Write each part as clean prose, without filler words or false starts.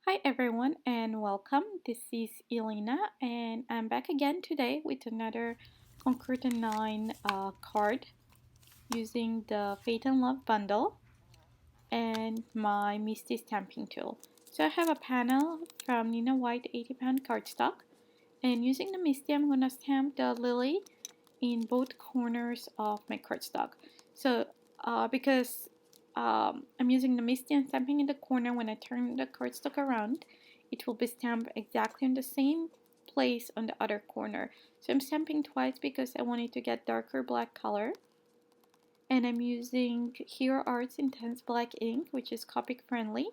Hi everyone and welcome. This is Elena and I'm back again today with another Concord and 9th card using the Faith and Love bundle and my MISTI stamping tool. So I have a panel from Nina White 80-pound cardstock, and using the MISTI I'm going to stamp the lily in both corners of my cardstock. So because I'm using the MISTI and stamping in the corner, when I turn the cardstock around, it will be stamped exactly in the same place on the other corner. So I'm stamping twice because I wanted to get darker black color. And I'm using Hero Arts Intense Black ink, which is Copic friendly.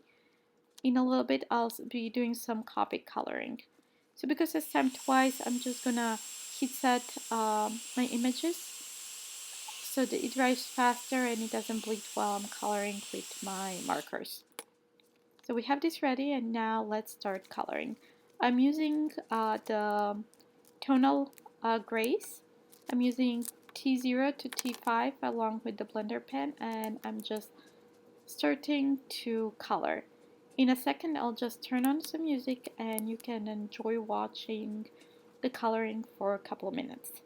In a little bit I'll be doing some Copic coloring. So because I stamped twice, I'm just gonna heat set my images so that it dries faster and it doesn't bleed while I'm coloring with my markers. So we have this ready and now let's start coloring. I'm using the tonal grays. I'm using T0 to T5 along with the blender pen, and I'm just starting to color. In a second I'll just turn on some music and you can enjoy watching the coloring for a couple of minutes.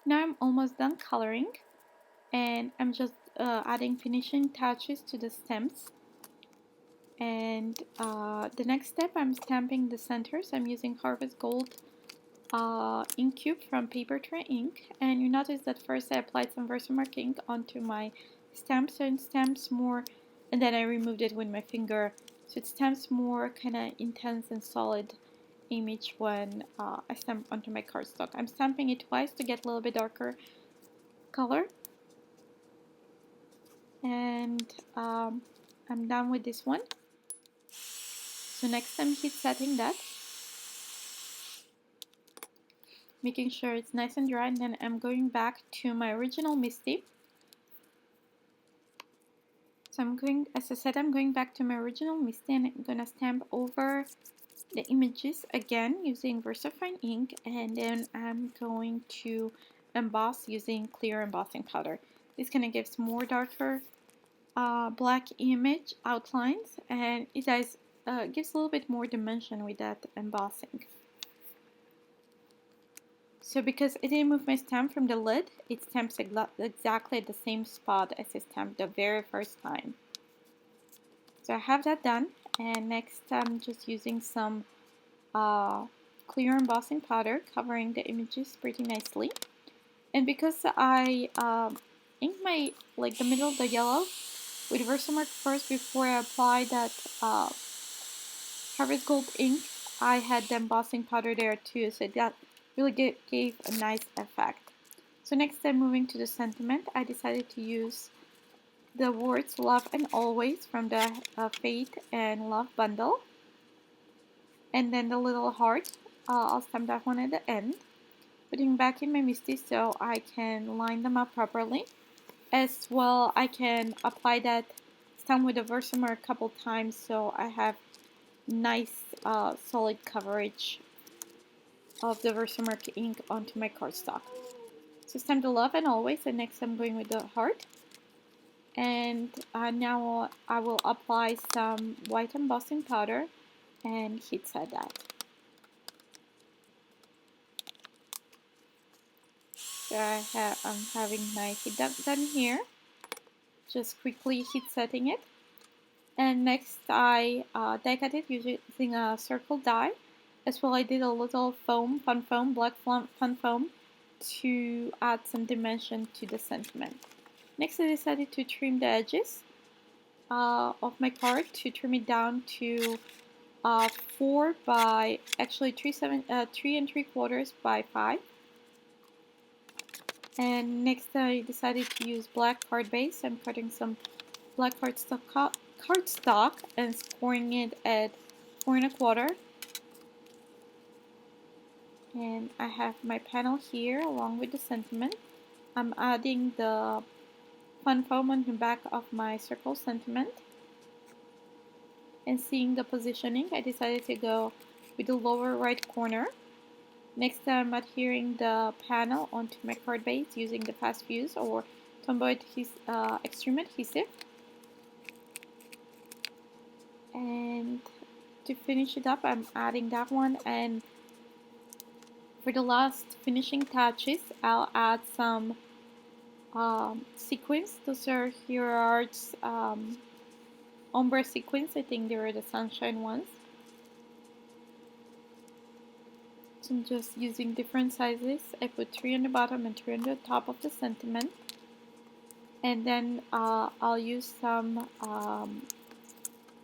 Now I'm almost done coloring and I'm just adding finishing touches to the stems. And the next step, I'm stamping the centers. I'm using Harvest Gold ink cube from Paper Tray Ink, and you notice that first I applied some Versamark ink onto my stamp so it stamps more, and then I removed it with my finger so it stamps more kind of intense and solid image when I stamp onto my cardstock. I'm stamping it twice to get a little bit darker color, and I'm done with this one. So next I'm heat setting that, making sure it's nice and dry, and then I'm going back to my original MISTI. So as I said, I'm going back to my original MISTI and I'm gonna stamp over the images again using VersaFine ink, and then I'm going to emboss using clear embossing powder. This kind of gives more darker black image outlines, and it gives a little bit more dimension with that embossing. So because I didn't move my stamp from the lid, it stamps exactly at the same spot as I stamped the very first time. So I have that done, and next I'm just using some clear embossing powder covering the images pretty nicely. And because I inked the middle of the yellow with Versamark first before I applied that Harvest Gold ink, I had the embossing powder there too, so that really gave a nice effect. So next I'm moving to the sentiment. I decided to use the words love and always from the Faith and Love bundle. And then the little heart, I'll stamp that one at the end, putting back in my MISTI so I can line them up properly. As well, I can apply that stamp with the Versamark a couple times so I have nice solid coverage of the Versamark ink onto my cardstock. So stamp the love and always, and next I'm going with the heart. And now I will apply some white embossing powder and heat set that. So I'm having my heat done here, just quickly heat setting it. And next I decorated it using a circle die. As well, I did a little foam, fun foam, black fun foam to add some dimension to the sentiment. Next I decided to trim the edges of my card, to trim it down to 4 by, actually 3 3¾ by 5. And next I decided to use black card base. I'm cutting some black cardstock and scoring it at 4¼ and I have my panel here along with the sentiment. I'm adding the fun foam on the back of my circle sentiment, and seeing the positioning I decided to go with the lower right corner. Next I'm adhering the panel onto my card base using the fast fuse or Tombow extreme adhesive. And to finish it up, I'm adding that one, and for the last finishing touches I'll add some sequins. Those are Hero Arts ombre sequins. I think they are the sunshine ones. So I'm just using different sizes. I put 3 on the bottom and 3 on the top of the sentiment. And then I'll use some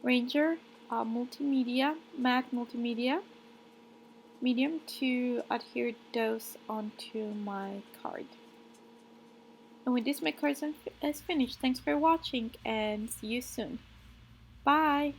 Ranger matte multimedia medium to adhere those onto my card. And with this, my card is finished. Thanks for watching and see you soon. Bye!